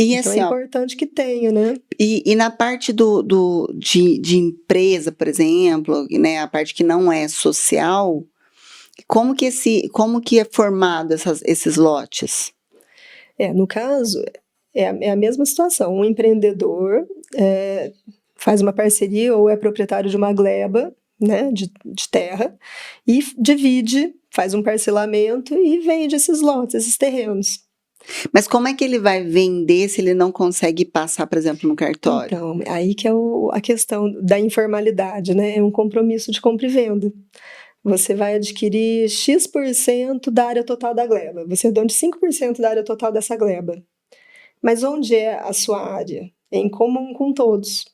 E Então assim, é ó, importante que tenha, né? e na parte de empresa, por exemplo, né, a parte que não é social, como que é formado esses lotes? No caso, é a mesma situação. Um empreendedor faz uma parceria ou é proprietário de uma gleba, né, de terra, e divide, faz um parcelamento e vende esses lotes, esses terrenos. Mas como é que ele vai vender se ele não consegue passar, por exemplo, no cartório? Então, aí que é a questão da informalidade, né? É um compromisso de compra e venda. Você vai adquirir X% da área total da gleba. Você é dono de 5% da área total dessa gleba. Mas onde é a sua área? É em comum com todos.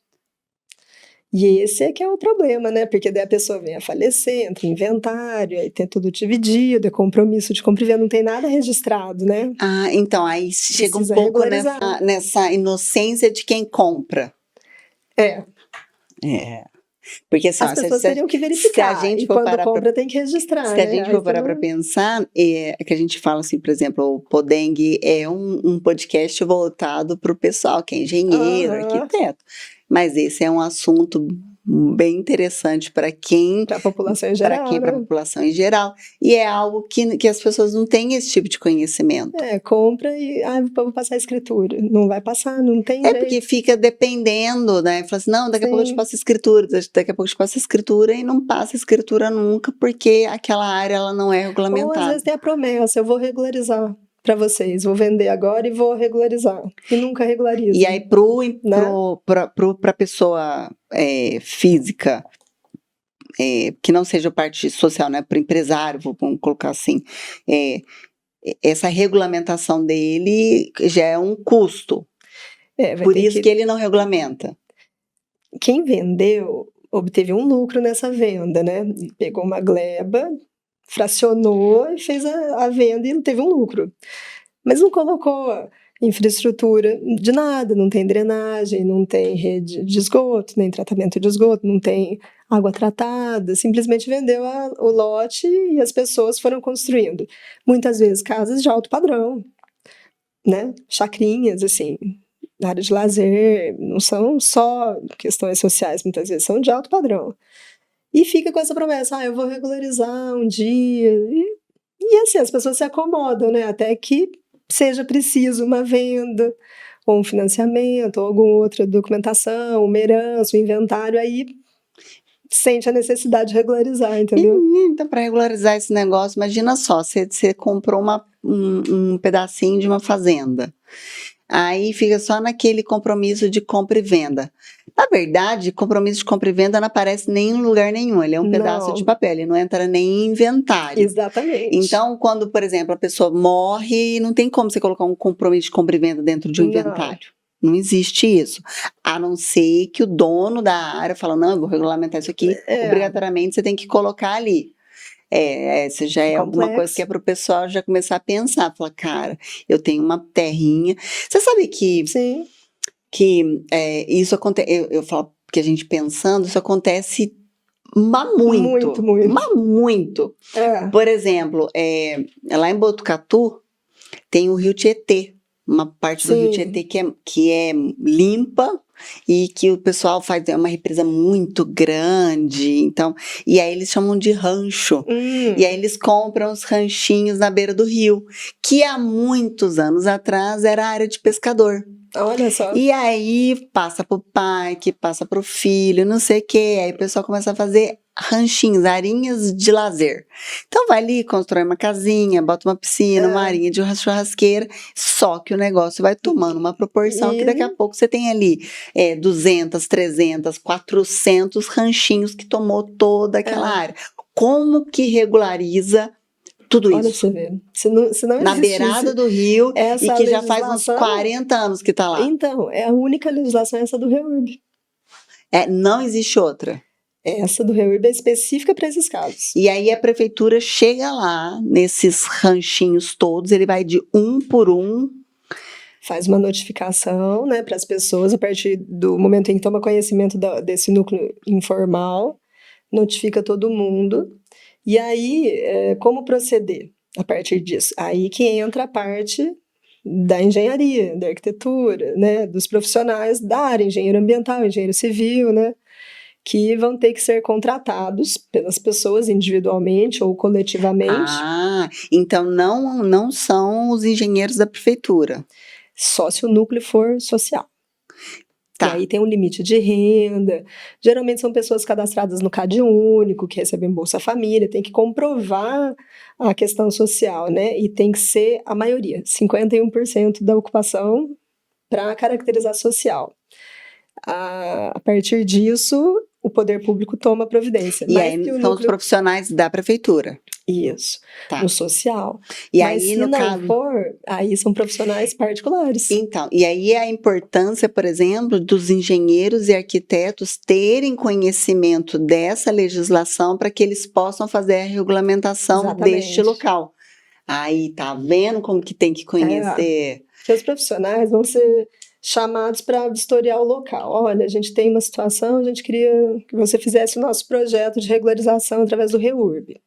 E esse é que é o problema, né? Porque daí a pessoa vem a falecer, entra em inventário, aí tem tudo dividido, é compromisso de compra e venda, não tem nada registrado, né? Ah, então aí chega um Precisa pouco regularizar. nessa inocência de quem compra. É, É. Porque assim, as ó, pessoas teriam que se a verificar, gente e for quando parar pra, compra tem que registrar, se a né? gente Aí for você parar para não... pensar, é que a gente fala assim, por exemplo, o Podeng é um podcast voltado para o pessoal que é engenheiro, Aham, arquiteto. Mas esse é um assunto bem interessante para quem, para a população em geral, para a né? população em geral, e é algo que as pessoas não têm esse tipo de conhecimento. Compra e vou passar a escritura. Não vai passar, não tem É porque jeito. fica dependendo, né? Fala assim, não, daqui a pouco eu te Sim. passo a escritura, daqui a pouco eu te passo a escritura e não passa a escritura nunca, porque aquela área ela não é Ou às regulamentada. vezes tem a promessa, eu vou regularizar para vocês, vou vender agora e vou regularizar. E nunca regulariza. E aí, para a pessoa física, que não seja parte social, né? Para o empresário, vamos colocar assim, essa regulamentação dele já é um custo. Vai Por ter isso que ele não regulamenta. Quem vendeu obteve um lucro nessa venda, né? Pegou uma gleba, fracionou e fez a venda e teve um lucro. Mas não colocou infraestrutura de nada, não tem drenagem, não tem rede de esgoto, nem tratamento de esgoto, não tem água tratada, simplesmente vendeu o lote e as pessoas foram construindo. Muitas vezes casas de alto padrão, né? Chacrinhas, assim, na área de lazer, não são só questões sociais, muitas vezes são de alto padrão. E fica com essa promessa, eu vou regularizar um dia. E assim, as pessoas se acomodam, né? Até que seja preciso uma venda, ou um financiamento, ou alguma outra documentação, uma herança, um inventário, aí sente a necessidade de regularizar, entendeu? Então, para regularizar esse negócio, imagina só, você comprou um pedacinho de uma fazenda. Aí fica só naquele compromisso de compra e venda. Na verdade, compromisso de compra e venda não aparece nem em lugar nenhum. Ele é um pedaço de Não, papel, ele não entra nem em inventário. exatamente. Então, quando, por exemplo, a pessoa morre, não tem como você colocar um compromisso de compra e venda dentro de um inventário. Não existe isso. A não ser que o dono da área fala, não, eu vou regulamentar isso aqui, obrigatoriamente você tem que colocar ali. Essa já é alguma coisa que é para o pessoal já começar a pensar. Falar, cara, eu tenho uma terrinha. Você sabe que, Sim. Isso acontece, eu falo que a gente pensando, isso acontece muito. Muito. Por exemplo, lá em Botucatu tem o Rio Tietê, uma parte do Rio Tietê que é limpa e que o pessoal faz uma represa muito grande, então, e aí eles chamam de rancho, e aí eles compram os ranchinhos na beira do rio, que há muitos anos atrás era área de pescador. Olha só. E aí passa pro pai, que passa pro filho, não sei o que, aí o pessoal começa a fazer ranchinhos, arinhas de lazer. Então vai ali, constrói uma casinha, bota uma piscina, uma arinha de churrasqueira, só que o negócio vai tomando uma proporção que daqui a pouco você tem ali 200, 300, 400 ranchinhos que tomou toda aquela área. Como que regulariza tudo isso? Olha pra você ver. Se não na beirada do rio e que já faz uns 40 anos que está lá. Então, a única legislação é essa do REURB. Não existe outra. Essa do REURB é específica para esses casos. E aí a prefeitura chega lá, nesses ranchinhos todos, ele vai de um por um. Faz uma notificação, né, para as pessoas, a partir do momento em que toma conhecimento desse núcleo informal, notifica todo mundo. E aí, como proceder a partir disso? Aí que entra a parte da engenharia, da arquitetura, né, dos profissionais da área, engenheiro ambiental, engenheiro civil, né, que vão ter que ser contratados pelas pessoas individualmente ou coletivamente. Então não são os engenheiros da prefeitura. Só se o núcleo for social. Tá. E aí tem um limite de renda. Geralmente são pessoas cadastradas no CadÚnico, que recebem Bolsa Família, tem que comprovar a questão social, né? E tem que ser a maioria, 51% da ocupação para caracterizar social. A partir disso, o poder público toma providência. E aí são os profissionais da prefeitura. Isso, tá. No social. E mas aí, se no não caso... for, aí são profissionais particulares. Então, e aí a importância, por exemplo, dos engenheiros e arquitetos terem conhecimento dessa legislação para que eles possam fazer a regulamentação deste local. Aí, tá vendo como que tem que conhecer? Porque os profissionais vão ser chamados para vistoriar o local. Olha, a gente tem uma situação, a gente queria que você fizesse o nosso projeto de regularização através do REURB.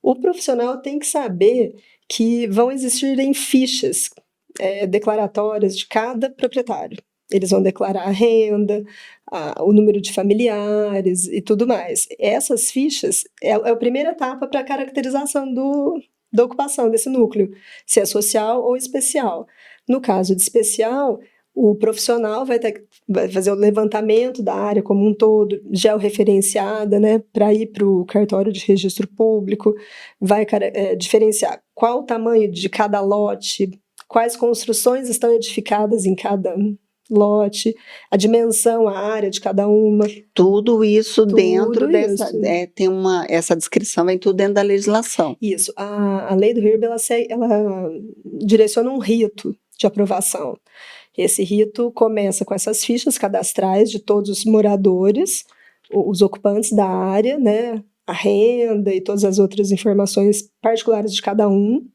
O profissional tem que saber que vão existir fichas declaratórias de cada proprietário. Eles vão declarar a renda, o número de familiares e tudo mais. Essas fichas é a primeira etapa para a caracterização da ocupação desse núcleo, se é social ou especial. No caso de especial, o profissional vai fazer o levantamento da área como um todo, georreferenciada, né, para ir para o cartório de registro público, vai diferenciar qual o tamanho de cada lote, quais construções estão edificadas em cada lote, a dimensão, a área de cada uma. Tudo isso dentro dessa... essa descrição vem tudo dentro da legislação. Isso. A lei do REURB, ela direciona um rito de aprovação. Esse rito começa com essas fichas cadastrais de todos os moradores, os ocupantes da área, né, a renda e todas as outras informações particulares de cada um.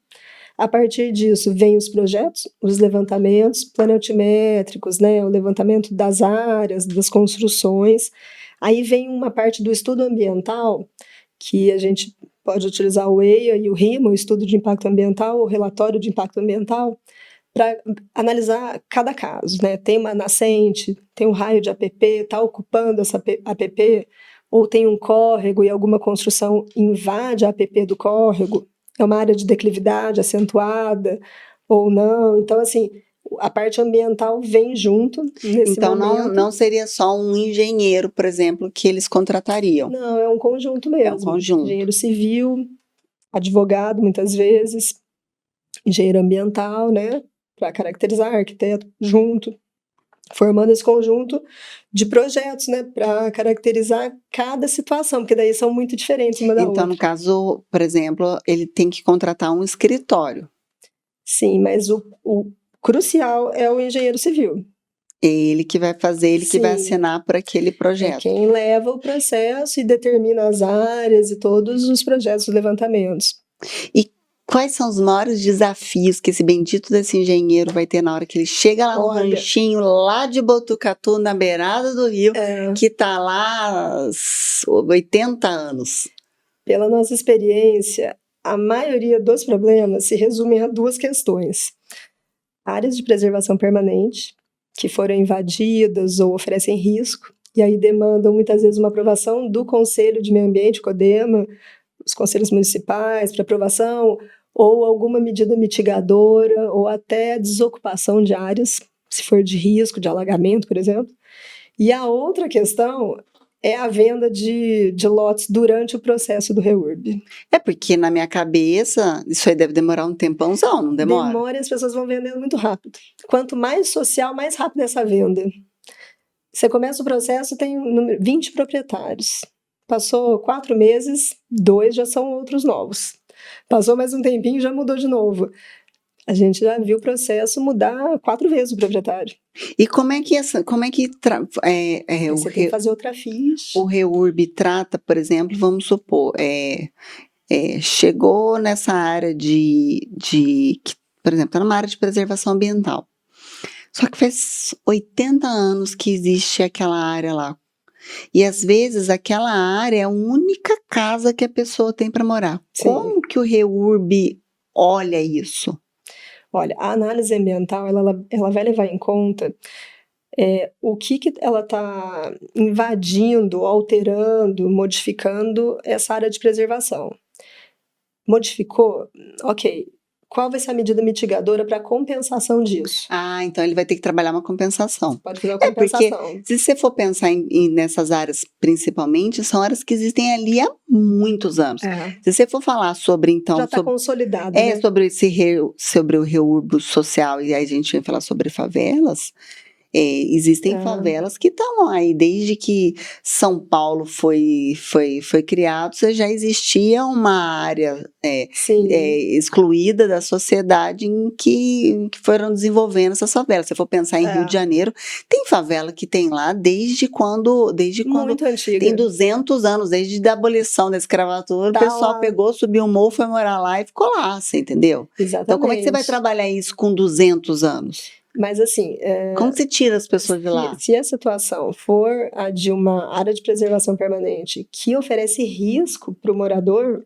A partir disso, vem os projetos, os levantamentos planaltimétricos, né, o levantamento das áreas, das construções. Aí vem uma parte do estudo ambiental, que a gente pode utilizar o EIA e o RIMA, o estudo de impacto ambiental, o relatório de impacto ambiental, para analisar cada caso, né? Tem uma nascente, tem um raio de APP, está ocupando essa APP, ou tem um córrego e alguma construção invade a APP do córrego, é uma área de declividade acentuada ou não. Então, assim, a parte ambiental vem junto nesse momento. Então, não seria só um engenheiro, por exemplo, que eles contratariam? Não, é um conjunto mesmo. É um conjunto. Engenheiro civil, advogado, muitas vezes, engenheiro ambiental, né? Para caracterizar, arquiteto, junto, formando esse conjunto de projetos, né, para caracterizar cada situação, porque daí são muito diferentes uma da outra. Então, no caso, por exemplo, ele tem que contratar um escritório. Sim, mas o crucial é o engenheiro civil. Ele que vai fazer, ele que vai assinar por aquele projeto. É quem leva o processo e determina as áreas e todos os projetos de levantamentos. E quais são os maiores desafios que esse bendito desse engenheiro vai ter na hora que ele chega lá no ranchinho, lá de Botucatu, na beirada do rio, que está lá há 80 anos? Pela nossa experiência, a maioria dos problemas se resumem a duas questões. Áreas de preservação permanente, que foram invadidas ou oferecem risco, e aí demandam muitas vezes uma aprovação do Conselho de Meio Ambiente, CODEMA, os conselhos municipais para aprovação, ou alguma medida mitigadora, ou até desocupação de áreas, se for de risco, de alagamento, por exemplo. E a outra questão é a venda de lotes durante o processo do REURB. É porque, na minha cabeça, isso aí deve demorar um tempãozão, não demora? Demora e as pessoas vão vendendo muito rápido. Quanto mais social, mais rápido essa venda. Você começa o processo, tem 20 proprietários. Passou 4 meses, 2 já são outros novos. Passou mais um tempinho, já mudou de novo. A gente já viu o processo mudar 4 vezes o proprietário. E como é que você tem que fazer outra ficha. O REURB trata, por exemplo, vamos supor, chegou nessa área por exemplo, está numa área de preservação ambiental. Só que faz 80 anos que existe aquela área lá. E às vezes aquela área é a única casa que a pessoa tem para morar. Sim. Como que o REURB olha isso? Olha, a análise ambiental, ela vai levar em conta o que ela está invadindo, alterando, modificando essa área de preservação. Modificou? Ok. Qual vai ser a medida mitigadora para compensação disso? Ah, então ele vai ter que trabalhar uma compensação. Pode fazer uma compensação. Porque se você for pensar nessas áreas principalmente, são áreas que existem ali há muitos anos. Se você for falar sobre, então... Já está consolidado, né? Sobre o reurbo social, e aí a gente vai falar sobre favelas... existem favelas que estão aí, desde que São Paulo foi criado, já existia uma área excluída da sociedade em que foram desenvolvendo essas favelas. Se você for pensar em Rio de Janeiro, tem favela que tem lá desde quando muito antiga. Tem 200 anos, desde a abolição da escravatura, o pessoal lá. Pegou, subiu o morro, foi morar lá e ficou lá, você entendeu? Exatamente. Então como é que você vai trabalhar isso com 200 anos? Mas assim... Como você tira as pessoas de lá? Se a situação for a de uma área de preservação permanente que oferece risco para o morador,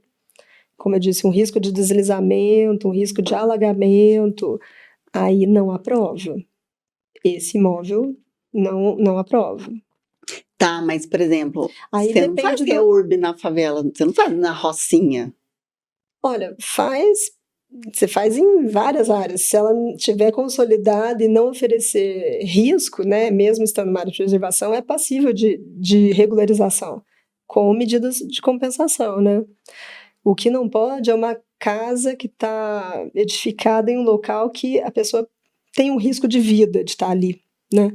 como eu disse, um risco de deslizamento, um risco de alagamento, aí não aprova. Esse imóvel não aprova. Tá, mas por exemplo, aí você não faz reurb na favela, você não faz na rocinha? Olha, você faz em várias áreas. Se ela estiver consolidada e não oferecer risco, né, mesmo estando numa área de preservação, é passível de regularização, com medidas de compensação, né? O que não pode é uma casa que está edificada em um local que a pessoa tem um risco de vida de estar ali, né?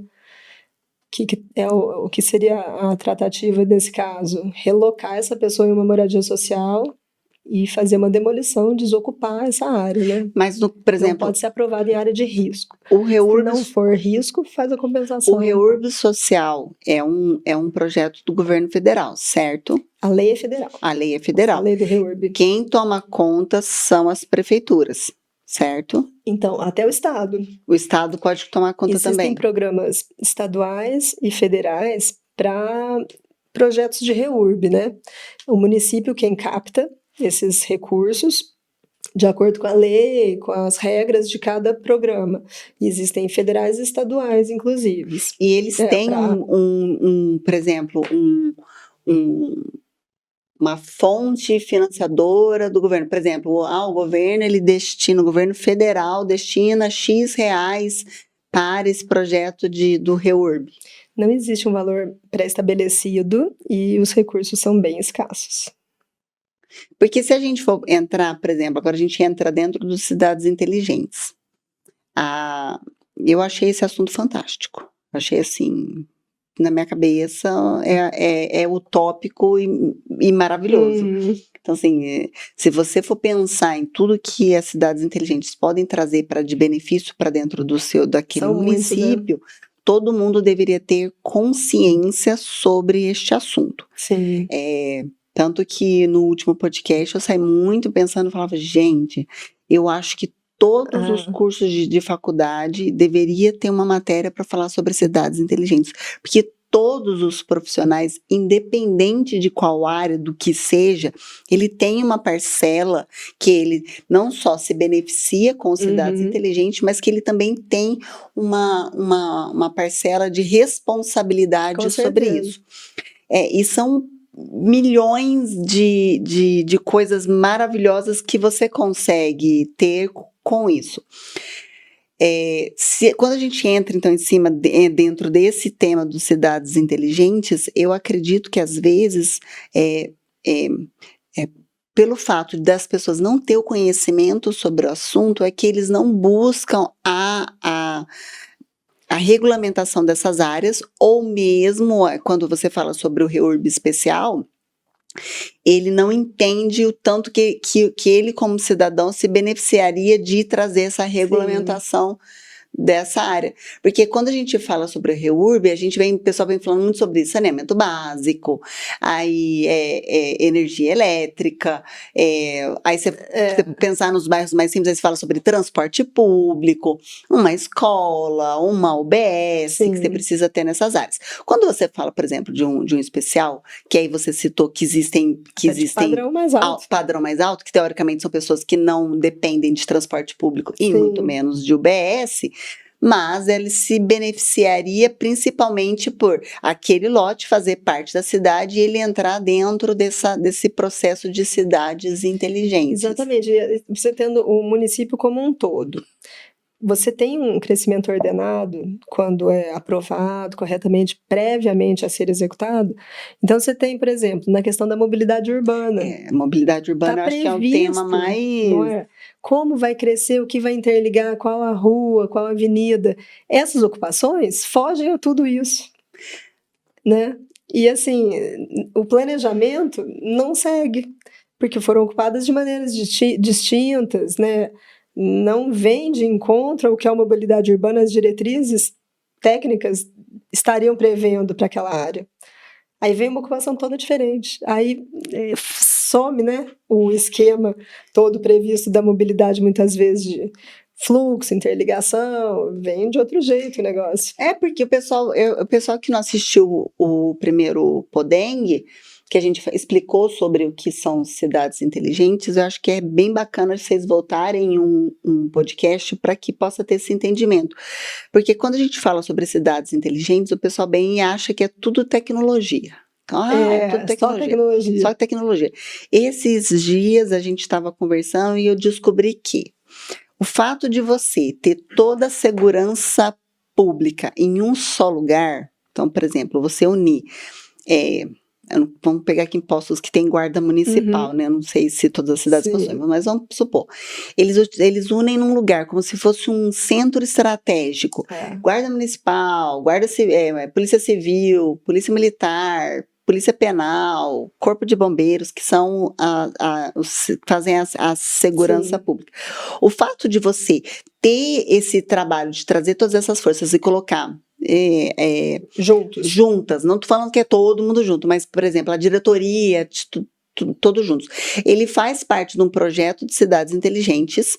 Que é o que seria a tratativa nesse caso? Relocar essa pessoa em uma moradia social e fazer uma demolição, desocupar essa área, né? Mas, por exemplo... Não pode ser aprovado em área de risco. O reurb, se não for risco, faz a compensação. O reurb social é um projeto do governo federal, certo? A lei é federal. A lei é federal. A lei do reurb. Quem toma conta são as prefeituras, certo? Então, até o Estado. O Estado pode tomar conta também. Existem programas estaduais e federais para projetos de reurb, né? O município quem capta esses recursos de acordo com a lei, com as regras de cada programa. E existem federais e estaduais, inclusive. E eles têm por exemplo, uma fonte financiadora do governo. Por exemplo, o governo federal destina X reais para esse projeto do reurb. Não existe um valor pré-estabelecido e os recursos são bem escassos. Porque se a gente for entrar, por exemplo, agora a gente entra dentro dos cidades inteligentes. Eu achei esse assunto fantástico. Achei assim, na minha cabeça, é utópico e maravilhoso. Então, assim, se você for pensar em tudo que as cidades inteligentes podem trazer de benefício para dentro daquele município, né? Todo mundo deveria ter consciência sobre este assunto. Sim. Tanto que no último podcast eu saí muito pensando, falava, gente, eu acho que todos os cursos de faculdade deveria ter uma matéria para falar sobre cidades inteligentes, porque todos os profissionais, independente de qual área, do que seja, ele tem uma parcela que ele não só se beneficia com cidades inteligentes, mas que ele também tem uma parcela de responsabilidade sobre isso. E são milhões de coisas maravilhosas que você consegue ter com isso. Quando a gente entra, então, dentro desse tema dos cidades inteligentes, eu acredito que, às vezes, pelo fato das pessoas não ter o conhecimento sobre o assunto, é que eles não buscam a regulamentação dessas áreas, ou mesmo quando você fala sobre o reurb especial, ele não entende o tanto que ele, como cidadão, se beneficiaria de trazer essa regulamentação dessa área. Porque quando a gente fala sobre a REURB, o pessoal vem falando muito sobre saneamento básico, aí energia elétrica, aí você pensar nos bairros mais simples, aí você fala sobre transporte público, uma escola, uma UBS, que você precisa ter nessas áreas. Quando você fala, por exemplo, de um especial, que aí você citou que existem padrão mais alto. Padrão mais alto, que teoricamente são pessoas que não dependem de transporte público e muito menos de UBS, mas ele se beneficiaria principalmente por aquele lote fazer parte da cidade e ele entrar dentro desse processo de cidades inteligentes. Exatamente, você tendo o município como um todo. Você tem um crescimento ordenado quando é aprovado corretamente, previamente a ser executado. Então, você tem, por exemplo, na questão da mobilidade urbana. Mobilidade urbana acho que é um tema mais... Não é? Como vai crescer, o que vai interligar, qual a rua, qual a avenida. Essas ocupações fogem a tudo isso, né? E, assim, o planejamento não segue, porque foram ocupadas de maneiras distintas, né? Não vem de encontro ao que a mobilidade urbana, as diretrizes técnicas estariam prevendo para aquela área. Aí vem uma ocupação toda diferente. Aí some, né, o esquema todo previsto da mobilidade, muitas vezes de fluxo, interligação, vem de outro jeito o negócio. Porque o pessoal que não assistiu o primeiro Podeng, que a gente explicou sobre o que são cidades inteligentes, eu acho que é bem bacana vocês voltarem em um podcast para que possa ter esse entendimento. Porque quando a gente fala sobre cidades inteligentes, o pessoal bem acha que é tudo tecnologia. Tudo tecnologia. Só tecnologia. Esses dias a gente estava conversando e eu descobri que o fato de você ter toda a segurança pública em um só lugar, então, por exemplo, você unir... vamos pegar aqui em Poços que tem guarda municipal, né? Eu não sei se todas as cidades possuem, mas vamos supor. Eles unem num lugar como se fosse um centro estratégico. Guarda municipal, polícia civil, polícia militar, polícia penal, corpo de bombeiros, que são fazem a segurança pública. O fato de você ter esse trabalho de trazer todas essas forças e colocar juntas, não estou falando que é todo mundo junto, mas, por exemplo, a diretoria, todos juntos. Ele faz parte de um projeto de cidades inteligentes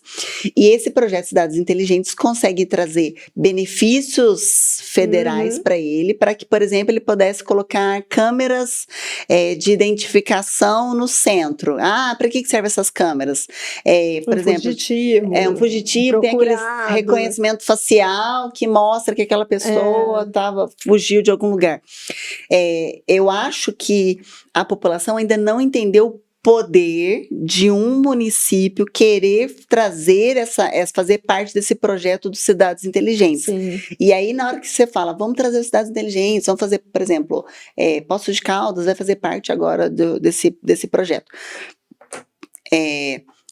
e esse projeto de cidades inteligentes consegue trazer benefícios federais para ele, para que, por exemplo, ele pudesse colocar câmeras de identificação no centro. Para que servem essas câmeras? Por exemplo, fugitivo. Um fugitivo, tem aquele reconhecimento facial que mostra que aquela pessoa fugiu de algum lugar. Eu acho que a população ainda não entendeu o poder de um município querer trazer fazer parte desse projeto de cidades inteligentes. E aí, na hora que você fala, vamos trazer cidades inteligentes, vamos fazer, por exemplo, Poços de Caldas vai fazer parte agora desse projeto.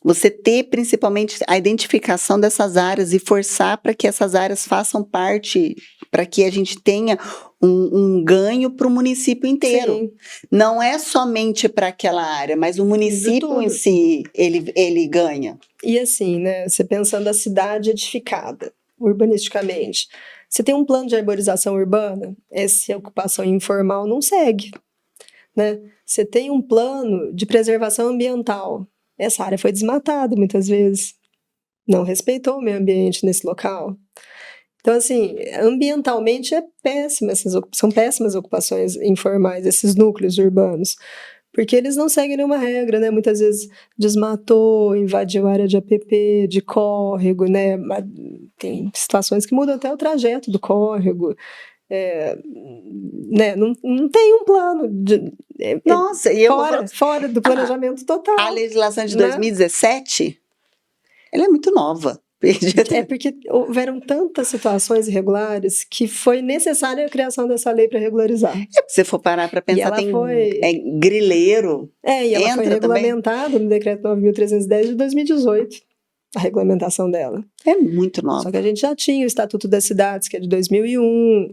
Você ter principalmente a identificação dessas áreas e forçar para que essas áreas façam parte, para que a gente tenha um ganho para o município inteiro. Não é somente para aquela área, mas o município em si, ele ganha. E assim, né, você pensando a cidade edificada, urbanisticamente, você tem um plano de arborização urbana, essa ocupação informal não segue, né? Você tem um plano de preservação ambiental, essa área foi desmatada muitas vezes, não respeitou o meio ambiente nesse local. Então, assim, ambientalmente é péssima, são péssimas ocupações informais, esses núcleos urbanos, porque eles não seguem nenhuma regra, né? Muitas vezes desmatou, invadiu área de APP, de córrego, né? Tem situações que mudam até o trajeto do córrego. Né? Não tem um plano Nossa, fora do planejamento total. A legislação de 2017 ela é muito nova. Porque houveram tantas situações irregulares que foi necessária a criação dessa lei para regularizar. Se você for parar para pensar, tem grileiro. E ela foi regulamentada no decreto 9.310 de 2018. A regulamentação dela. É muito nova. Só que a gente já tinha o Estatuto das Cidades, que é de 2001,